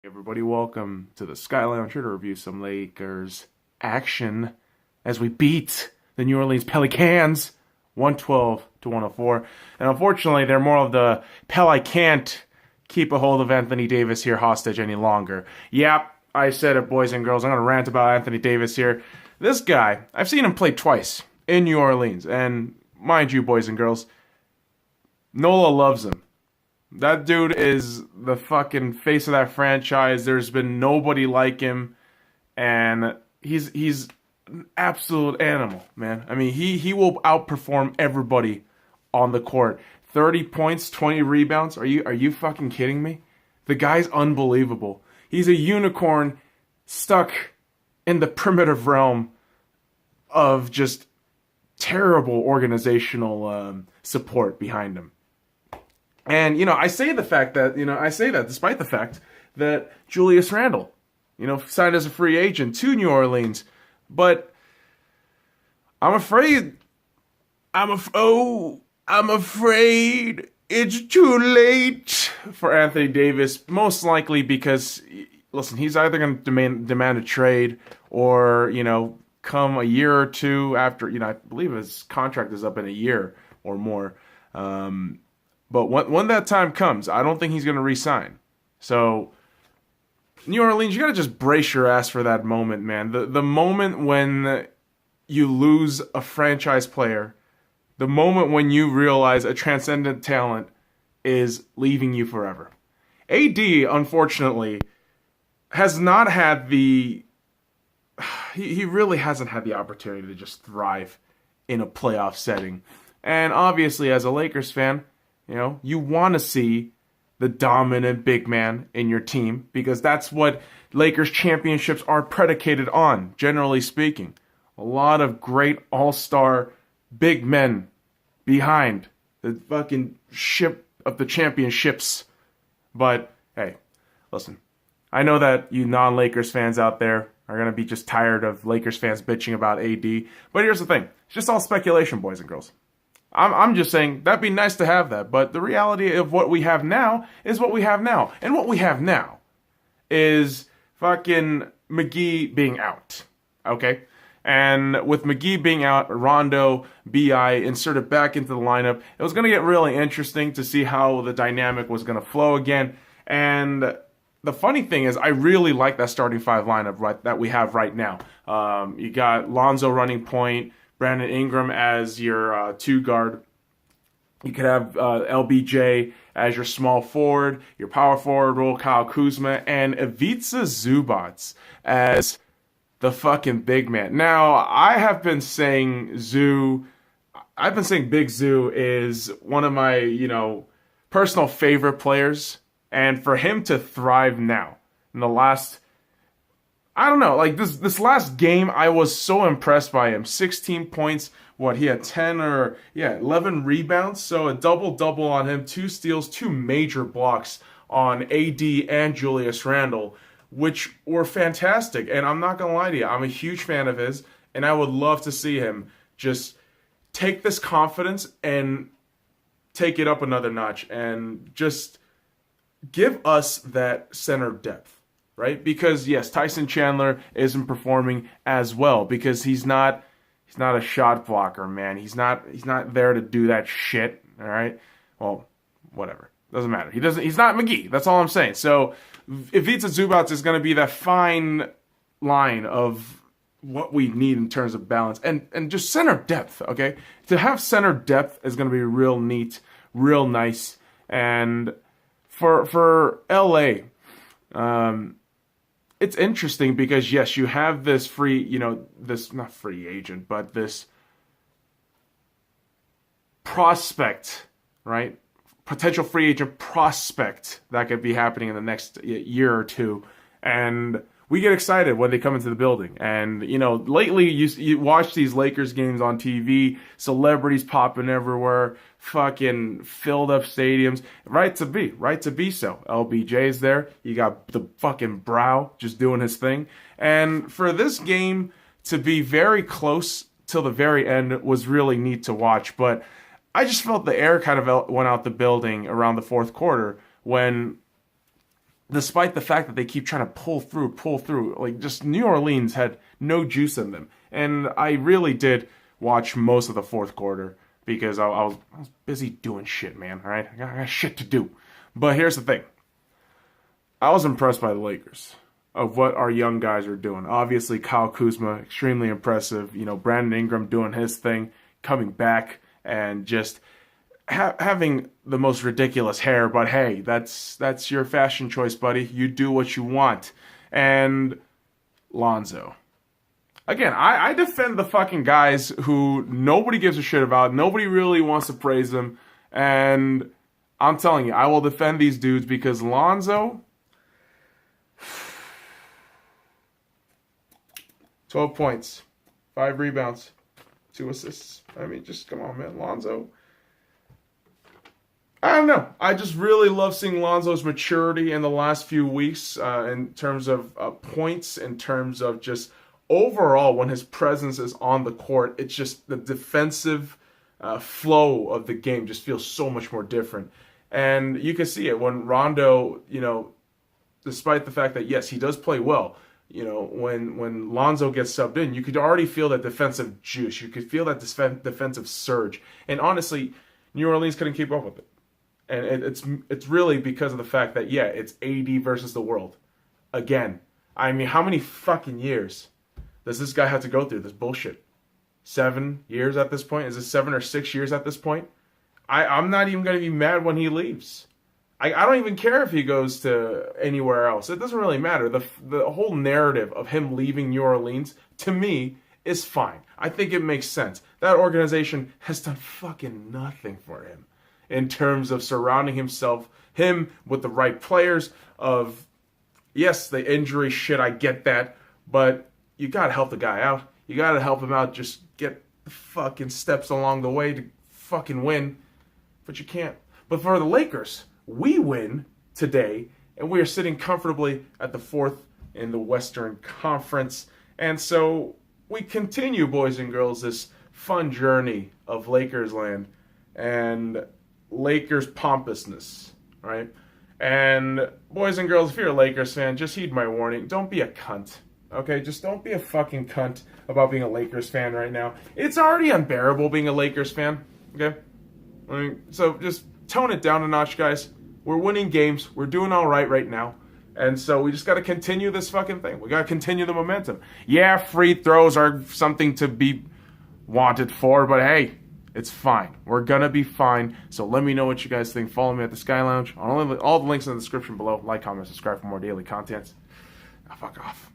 Everybody, welcome to the SkyLounge here to review some Lakers action as we beat the New Orleans Pelicans 112 to 104. And unfortunately, they're more of the I can't keep a hold of Anthony Davis here hostage any longer. Yep, I said it, boys and girls. I'm going to rant about Anthony Davis here. This guy, I've seen him play twice in New Orleans. And mind you, boys and girls, Nola loves him. That dude is the fucking face of that franchise. There's been nobody like him, and he's an absolute animal, man. I mean, he will outperform everybody on the court. 30 points, 20 rebounds. Are you fucking kidding me? The guy's unbelievable. He's a unicorn stuck in the primitive realm of just terrible organizational support behind him. And, I say that despite the fact that Julius Randle, signed as a free agent to New Orleans. But I'm afraid it's too late for Anthony Davis. Most likely because, listen, he's either going to demand a trade or, come a year or two after, I believe his contract is up in a year or more. But when that time comes, I don't think he's going to re-sign. So, New Orleans, you got to just brace your ass for that moment, man. The moment when you lose a franchise player, the moment when you realize a transcendent talent is leaving you forever. AD, unfortunately, has not had he really hasn't had the opportunity to just thrive in a playoff setting. And obviously, as a Lakers fan, you want to see the dominant big man in your team because that's what Lakers championships are predicated on, generally speaking. A lot of great all-star big men behind the fucking ship of the championships. But, hey, listen, I know that you non-Lakers fans out there are going to be just tired of Lakers fans bitching about AD. But here's the thing. It's just all speculation, boys and girls. I'm just saying, that'd be nice to have that, but the reality of what we have now is what we have now. And what we have now is fucking McGee being out, okay? And with McGee being out, Rondo, B.I. inserted back into the lineup, it was going to get really interesting to see how the dynamic was going to flow again. And the funny thing is, I really like that starting five lineup that we have right now. You got Lonzo running point, Brandon Ingram as your two guard. You could have LBJ as your small forward, your power forward role, Kyle Kuzma, and Ivica Zubac as the fucking big man. Now, I have been saying Big Zoo is one of my, personal favorite players. And for him to thrive now in the last, I don't know, like this last game, I was so impressed by him. 16 points, he had 11 rebounds, so a double-double on him, 2 steals, 2 major blocks on AD and Julius Randle, which were fantastic. And I'm not going to lie to you, I'm a huge fan of his, and I would love to see him just take this confidence and take it up another notch and just give us that center depth. Right? Because yes, Tyson Chandler isn't performing as well because he's not a shot blocker, man. He's not there to do that shit, all right? Well, whatever. Doesn't matter. He's not McGee. That's all I'm saying. So, Ivica Zubac is going to be that fine line of what we need in terms of balance and just center depth, okay? To have center depth is going to be real neat, real nice. And for LA, it's interesting because, yes, you have this this not free agent, but this prospect, right? Potential free agent prospect that could be happening in the next year or two. And we get excited when they come into the building. And, lately you watch these Lakers games on TV, celebrities popping everywhere, fucking filled up stadiums. Right to be so. LBJ's there. You got the fucking Brow just doing his thing. And for this game to be very close till the very end was really neat to watch. But I just felt the air kind of went out the building around the fourth quarter when despite the fact that they keep trying to pull through, like just New Orleans had no juice in them. And I really did watch most of the fourth quarter because I was busy doing shit, man. All right, I got shit to do. But here's the thing: I was impressed by the Lakers of what our young guys are doing. Obviously, Kyle Kuzma, extremely impressive. You know, Brandon Ingram doing his thing, coming back and just having the most ridiculous hair. But hey, that's your fashion choice, buddy. You do what you want. And Lonzo. Again, I defend the fucking guys who nobody gives a shit about. Nobody really wants to praise them. And I'm telling you, I will defend these dudes because Lonzo, 12 points, 5 rebounds, 2 assists. I mean, just come on, man. Lonzo. I don't know. I just really love seeing Lonzo's maturity in the last few weeks in terms of points, in terms of just overall when his presence is on the court. It's just the defensive flow of the game just feels so much more different. And you can see it when Rondo, you know, despite the fact that, yes, he does play well, you know, when Lonzo gets subbed in, you could already feel that defensive juice. You could feel that defensive surge. And honestly, New Orleans couldn't keep up with it. And it's really because of the fact that, yeah, it's AD versus the world. Again, I mean, how many fucking years does this guy have to go through this bullshit? 7 years at this point? Is it 7 or 6 years at this point? I'm not even going to be mad when he leaves. I don't even care if he goes to anywhere else. It doesn't really matter. The whole narrative of him leaving New Orleans, to me, is fine. I think it makes sense. That organization has done fucking nothing for him in terms of surrounding him with the right players of, yes, the injury shit, I get that, but you got to help the guy out. You got to help him out, just get the fucking steps along the way to fucking win, but you can't. But for the Lakers, we win today, and we are sitting comfortably at the 4th in the Western Conference, and so we continue, boys and girls, this fun journey of Lakers land and Lakers pompousness, right? And boys and girls, if you're a Lakers fan, just heed my warning. Don't be a cunt, okay? Just don't be a fucking cunt about being a Lakers fan right now. It's already unbearable being a Lakers fan, okay? I mean, so just tone it down a notch, guys. We're winning games. We're doing all right now. And so we just got to continue this fucking thing. We got to continue the momentum. Yeah, free throws are something to be wanted for, but hey, it's fine. We're going to be fine. So let me know what you guys think. Follow me at the Sky Lounge. All the links in the description below. Like, comment, subscribe for more daily content. Now fuck off.